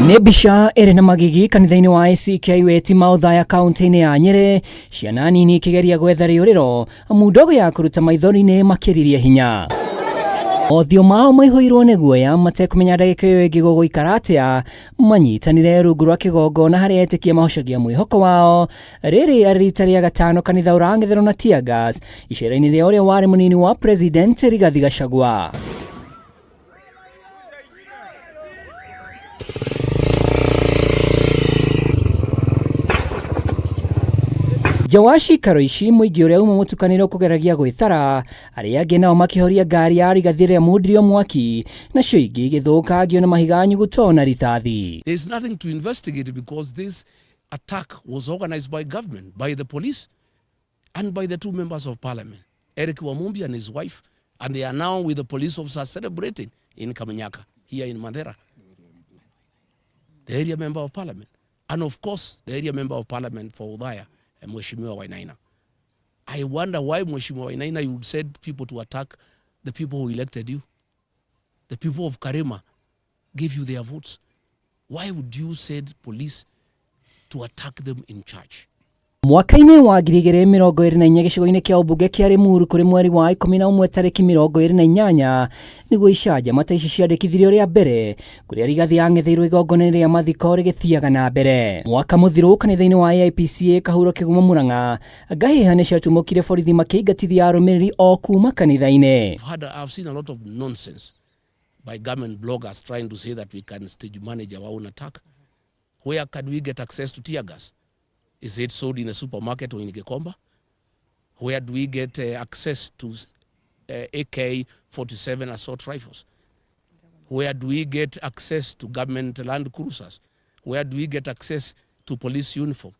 Nĩ mbica ĩrĩ na magigi kanitha-ini wa ACK Othaya kaunti-ini ya NYERI, ciana nini ikĩgeria gwetha rĩũrĩro amu ndogo ya kũruta maithori-inĩ makĩririe hinya. Othiũ mao maihũirwo nĩ guoya matekũmenya ndagĩka ĩyo ĩngĩ gũgũikara atĩa manyitanire rungu rwa kĩgongona harĩa etĩkia mahocagia mwĩhoko wao. Rĩrĩ arĩ rita rĩa gatano kanitha ũrang'etherwo na TEARGAS icera-inĩ rĩa ũrĩa warĩ mũnini wa president Rigathi GACHAGUA. Jawashi karoishi mũingĩ ũrĩa uma mũtukanĩro kũgeragia gwĩthara, arĩa angĩ nao makĩhoria ngari ya Rigathi ĩrĩa mundirio mwaki, nacio ingĩ igĩthũkangio na mahiga nyuguto na rithathi. There's nothing to investigate because this attack was organized by government, by the police and by the two members of parliament, Eric Wamumbi and his wife, and they are now with the police officers celebrating in Kaminyaka, here in Mandera. The area member of parliament, and of course the area member of parliament for Othaya, Mheshimiwa Wainaina. I wonder why Mheshimiwa Wainaina, you said people to attack the people who elected you. The people of Karema gave you their votes. Why would you send police to attack them in church? Mwaka-inĩ wa 2024 gĩcigo-inĩ kĩa ũmbunge kĩa Limuru kũrĩ mweri wa 11 tarĩki 28 nĩguo icanjama ici ciandĩkithirio rĩa mbere kũrĩa Rigathi ang'etheirwo igongona rĩa mathiko rĩgĩthiaga na mbere. Mwaka mũthiru kanitha-inĩ wa IPCA kahuro kĩgumo Murang'a, ngahĩha nĩ ciatumũkire borithi makĩingatithia arũmĩrĩri o kuma kanitha-inĩ. I've seen a lot of nonsense by government bloggers trying to say that we can stage manage our own attack. Where can we get access to tear gas? Is it sold in a supermarket or in Gikomba? Where do we get access to AK-47 assault rifles? Where do we get access to government land cruisers? Where do we get access to police uniform?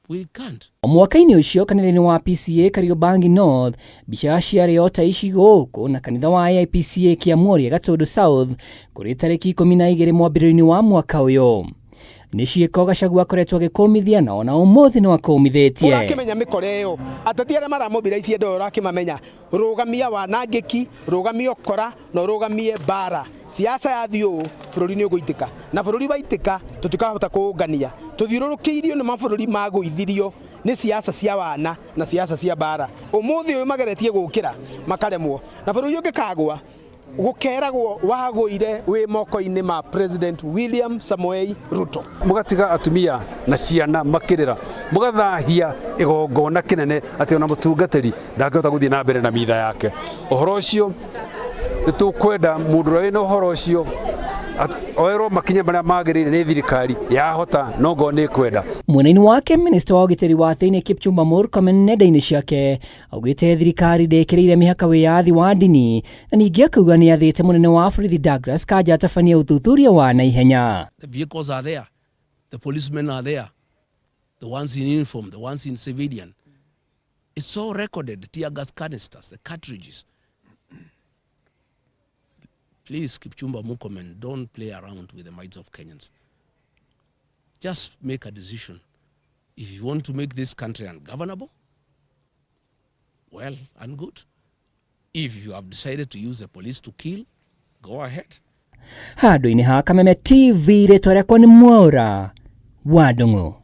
We can't. Mwaka-inĩ ũcio kanitha-inĩ wa PCA Kariobangi North, mbica ciarĩ o ta ici gũkũ na kanitha wa IPCA Kĩamũria Gatũndũ South kũrĩ tarĩki 12 mwambĩrĩrio-inĩ wa mwaka ũyũ. Nĩ ciĩko GACHAGUA akoretwo agĩkũmithia na ona ũmũthĩ no akũmithĩtie. Ũrakĩmenya mĩkore ĩyo ateti arĩa maramũmbira ici ndo ũrakĩmamenya rũgamia wanangĩki, rũgamia ũkora na rũgamie mbara. Siasa yathi ũũ bũrũri nĩ ũgũitĩka na bũrũri waitĩka tũtikahota kũũngania. Tũthiũrũrũkĩirio nĩ mabũrũri magũithirio nĩ siasa cia wana na siasa cia mbara. Ũmũthĩ ũyũ mageretie gũkĩra makaremwo na bũrũri ũngĩkagwa gukeragwo wagũire wi moko-inĩ ma President William Samoei Ruto. Mugatiga atumia na ciana makirira, mugathahia igongona kinene ati ona mutungatiri ndangĩhota gũthiĩ na mbere na mitha yake. Ũhoro ũcio nĩtũkwenda mũndũ ũrĩa wĩna ũhoro ũcio oerwo makinya marĩa magĩrĩire nĩ thirikari yahota no ngo nĩ kwenda. Mwena-inĩ wake minister wa ũgitĩri wa thĩinĩ Kipchumba Murkomen nenda-inĩ ciake augĩte thirikari ndĩkĩrĩire mĩhaka wĩyathi wa ndini na ningĩ akauga nĩ athĩte mũnene wa borithi Douglas Kanja atabania ũthuthuria wa naihenya. The vehicles are there, the policemen are there, the ones in uniform, the ones in civilian. It's all recorded, tear gas canisters, the cartridges. Please, Kipchumba Murkomen, don't play around with the minds of Kenyans. Just make a decision. If you want to make this country ungovernable, well and good. If you have decided to use the police to kill, go ahead. Handũ-inĩ ha Kameme TV rĩtwa rĩakwa nĩ Mwaura wa Ndung'u.